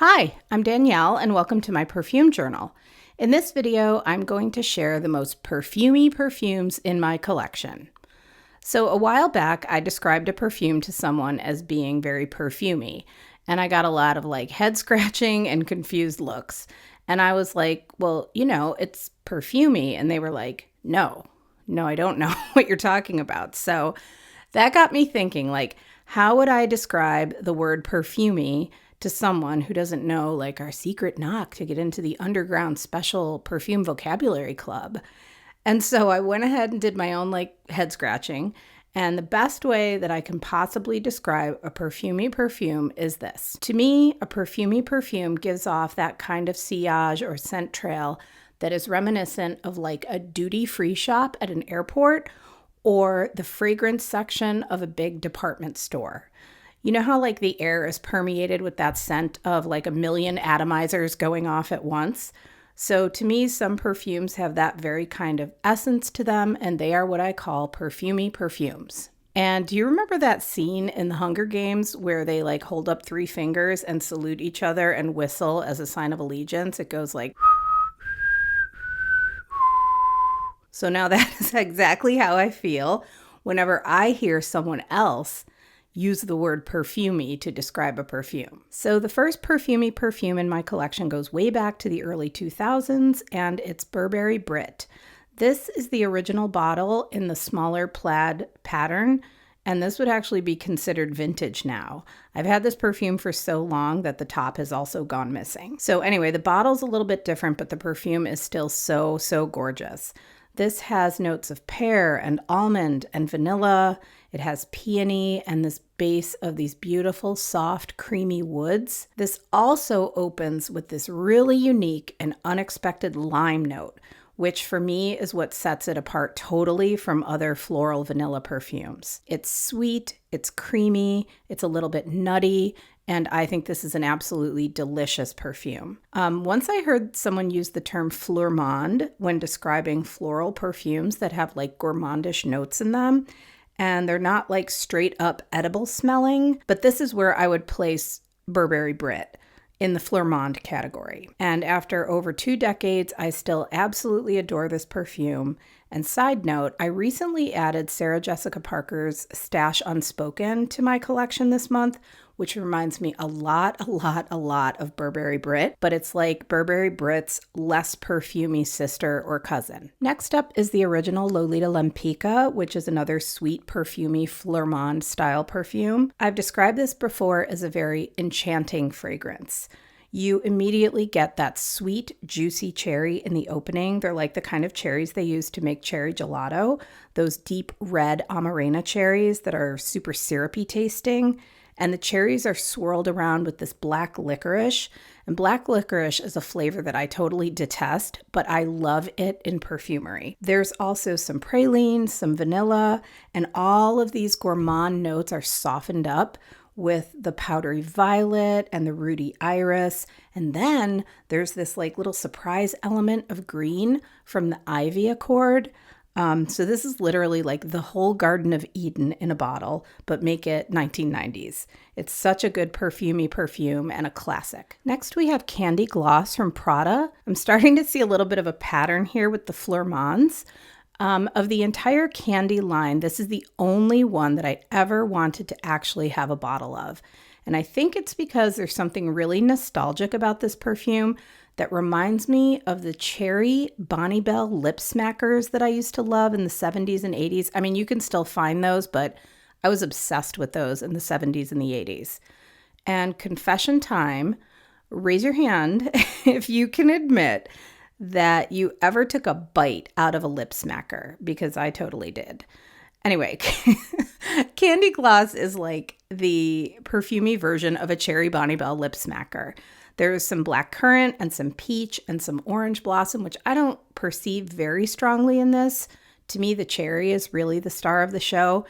Hi, I'm Danielle and welcome to my perfume journal. In this video, I'm going to share the most perfumey perfumes in my collection. So a while back, I described a perfume to someone as being very perfumey, and I got a lot of head scratching and confused looks. And I was like, well, it's perfumey. And they were like, no, I don't know what you're talking about. So that got me thinking, how would I describe the word perfumey to someone who doesn't know our secret knock to get into the underground special perfume vocabulary club? And so I went ahead and did my own head scratching. And the best way that I can possibly describe a perfumey perfume is this. To me, a perfumey perfume gives off that kind of sillage or scent trail that is reminiscent of a duty-free shop at an airport or the fragrance section of a big department store. You know how the air is permeated with that scent of a million atomizers going off at once? So to me, some perfumes have that very kind of essence to them, and they are what I call perfumey perfumes. And do you remember that scene in the Hunger Games where they hold up 3 fingers and salute each other and whistle as a sign of allegiance? It goes like... So now that is exactly how I feel whenever I hear someone else use the word perfumey to describe a perfume. So the first perfumey perfume in my collection goes way back to the early 2000s, and it's Burberry Brit. This is the original bottle in the smaller plaid pattern, and this would actually be considered vintage now. I've had this perfume for so long that the top has also gone missing. So anyway, the bottle's a little bit different, but the perfume is still so gorgeous. This has notes of pear and almond and vanilla. It has peony and this base of these beautiful, soft, creamy woods. This also opens with this really unique and unexpected lime note, which for me is what sets it apart totally from other floral vanilla perfumes. It's sweet, it's creamy, it's a little bit nutty, and I think this is an absolutely delicious perfume. Once I heard someone use the term flourmond when describing floral perfumes that have gourmandish notes in them, and they're not straight up edible smelling, but this is where I would place Burberry Brit in the flourmond category. And after over 2 decades, I still absolutely adore this perfume. And side note, I recently added Sarah Jessica Parker's Stash Unspoken to my collection this month, which reminds me a lot of Burberry Brit, but it's like Burberry Brit's less perfumey sister or cousin. Next up is the original Lolita Lempicka, which is another sweet perfumey flourmond style perfume. I've described this before as a very enchanting fragrance. You immediately get that sweet, juicy cherry in the opening. They're like the kind of cherries they use to make cherry gelato, those deep red Amarena cherries that are super syrupy tasting. And the cherries are swirled around with this black licorice. And black licorice is a flavor that I totally detest, but I love it in perfumery. There's also some praline, some vanilla, and all of these gourmand notes are softened up with the powdery violet and the ruddy iris. And then there's this little surprise element of green from the ivy accord. So this is literally the whole Garden of Eden in a bottle, but make it 1990s. It's such a good perfumey perfume and a classic. Next, we have Candy Gloss from Prada. I'm starting to see a little bit of a pattern here with the flourmonds. Of the entire candy line, this is the only one that I ever wanted to actually have a bottle of. And I think it's because there's something really nostalgic about this perfume that reminds me of the cherry Bonnie Bell lip smackers that I used to love in the 70s and 80s. I mean, you can still find those, but I was obsessed with those in the 70s and the 80s. And confession time, raise your hand if you can admit that you ever took a bite out of a lip smacker, because I totally did. Anyway, Candy Gloss is the perfumey version of a cherry Bonnie Bell lip smacker. There's some black currant and some peach and some orange blossom, which I don't perceive very strongly in this. To me, the cherry is really the star of the show.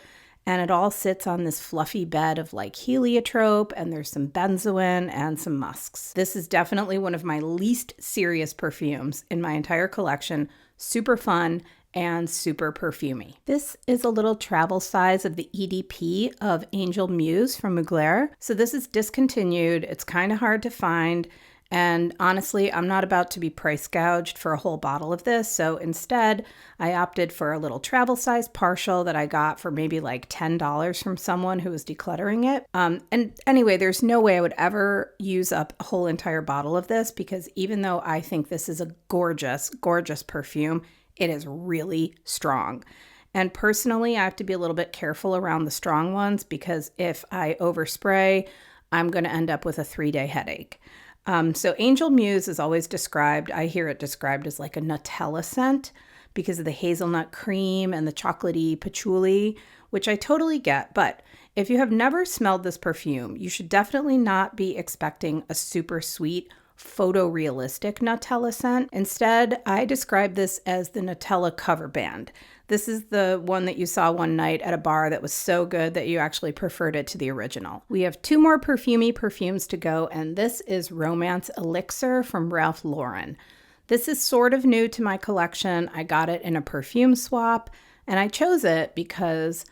And it all sits on this fluffy bed of heliotrope, and there's some benzoin and some musks. This is definitely one of my least serious perfumes in my entire collection. Super fun and super perfumey. This is a little travel size of the EDP of Angel Muse from Mugler. So this is discontinued. It's kind of hard to find. And honestly, I'm not about to be price gouged for a whole bottle of this. So instead, I opted for a little travel size partial that I got for maybe like $10 from someone who was decluttering it. And anyway, there's no way I would ever use up a whole entire bottle of this, because even though I think this is a gorgeous, gorgeous perfume, it is really strong. And personally, I have to be a little bit careful around the strong ones, because if I overspray, I'm going to end up with a 3-day headache. So Angel Muse is always described, I hear it described as like a Nutella scent because of the hazelnut cream and the chocolatey patchouli, which I totally get. But if you have never smelled this perfume, you should definitely not be expecting a super sweet, photorealistic Nutella scent. Instead, I describe this as the Nutella cover band. This is the one that you saw one night at a bar that was so good that you actually preferred it to the original. We have 2 more Perfumey perfumes to go, and this is Romance Elixir from Ralph Lauren. This is sort of new to my collection. I got it in a perfume swap, and I chose it because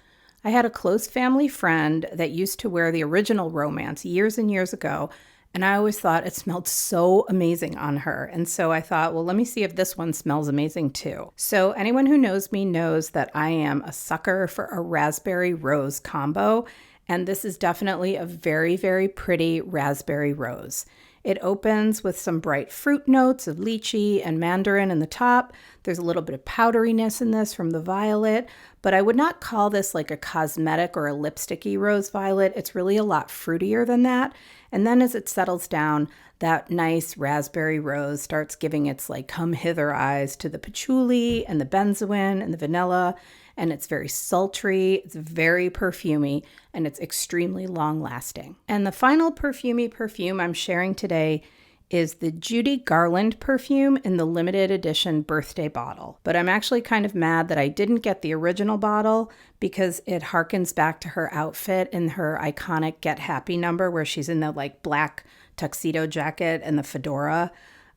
I had a close family friend that used to wear the original Romance years and years ago, and I always thought it smelled so amazing on her. And so I thought, well, let me see if this one smells amazing too. So anyone who knows me knows that I am a sucker for a raspberry rose combo. And this is definitely a very, very pretty raspberry rose. It opens with some bright fruit notes of lychee and mandarin in the top. There's a little bit of powderiness in this from the violet, but I would not call this like a cosmetic or a lipsticky rose violet. It's really a lot fruitier than that. And then as it settles down, that nice raspberry rose starts giving its like come hither eyes to the patchouli and the benzoin and the vanilla. And it's very sultry, it's very perfumey, and it's extremely long lasting. And the final Perfumey perfume I'm sharing today is the Judy Garland perfume in the limited edition birthday bottle. But I'm actually kind of mad that I didn't get the original bottle because it harkens back to her outfit in her iconic Get Happy number where she's in the like black tuxedo jacket and the fedora.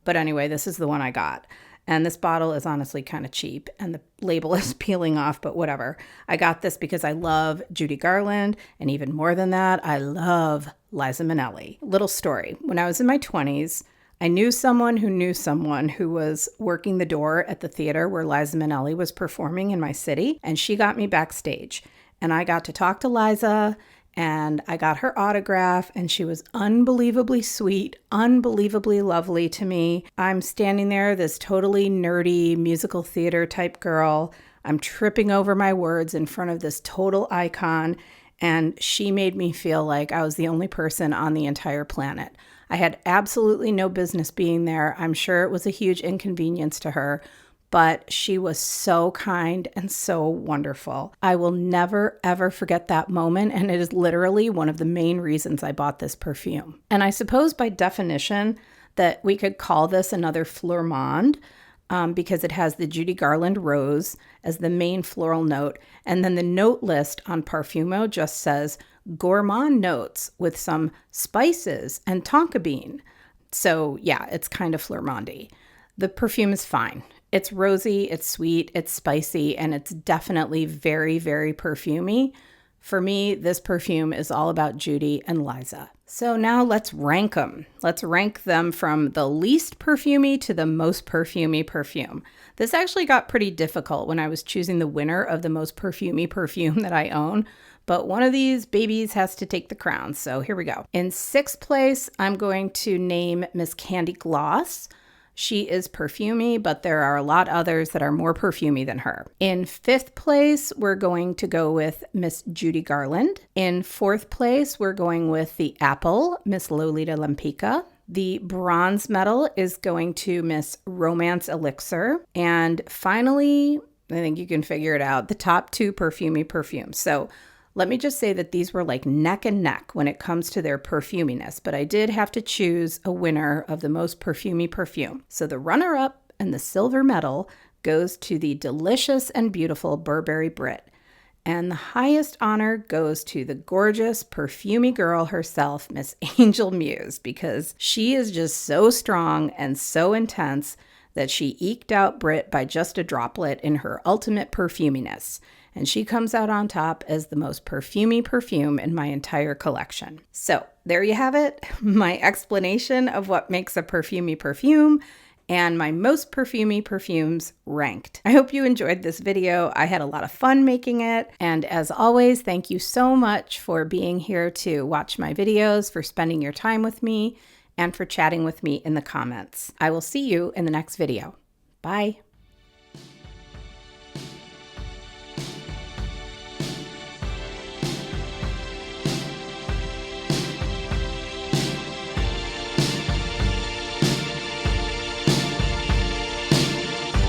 But anyway, this is the one I got. And this bottle is honestly kind of cheap and the label is peeling off, but whatever. I got this because I love Judy Garland, and even more than that, I love Liza Minnelli. Little story. When I was in my 20s, I knew someone who was working the door at the theater where Liza Minnelli was performing in my city, and she got me backstage. And I got to talk to Liza, and I got her autograph, and she was unbelievably sweet, unbelievably lovely to me. I'm standing there, this totally nerdy musical theater type girl. I'm tripping over my words in front of this total icon, and she made me feel like I was the only person on the entire planet. I had absolutely no business being there. I'm sure it was a huge inconvenience to her, but she was so kind and so wonderful. I will never, ever forget that moment, and it is literally one of the main reasons I bought this perfume. And I suppose by definition that we could call this another Fleur Monde, because it has the Judy Garland rose as the main floral note, and then the note list on Parfumo just says gourmand notes with some spices and tonka bean. So yeah, it's kind of Fleur Monde. The perfume is fine. It's rosy, it's sweet, it's spicy, and it's definitely very, very perfumey. For me, this perfume is all about Judy and Liza. So now let's rank them. Let's rank them from the least perfumey to the most perfumey perfume. This actually got pretty difficult when I was choosing the winner of the most perfumey perfume that I own, but one of these babies has to take the crown, so here we go. In 6th place, I'm going to name Miss Candy Gloss. She is perfumey, but there are a lot others that are more perfumey than her. In 5th place, we're going to go with Miss Judy Garland. In 4th place, we're going with the Apple, Miss Lolita Lempicka. The bronze medal is going to Miss Romance Elixir. And finally, I think you can figure it out, the top 2 perfumey perfumes. So let me just say that these were like neck and neck when it comes to their perfuminess, but I did have to choose a winner of the most perfumey perfume. So the runner-up and the silver medal goes to the delicious and beautiful Burberry Brit. And the highest honor goes to the gorgeous perfumey girl herself, Miss Angel Muse, because she is just so strong and so intense that she eked out Brit by just a droplet in her ultimate perfuminess, and she comes out on top as the most perfumey perfume in my entire collection. So there you have it, my explanation of what makes a perfumey perfume and my most perfumey perfumes ranked. I hope you enjoyed this video. I had a lot of fun making it. And as always, thank you so much for being here to watch my videos, for spending your time with me, and for chatting with me in the comments. I will see you in the next video. Bye.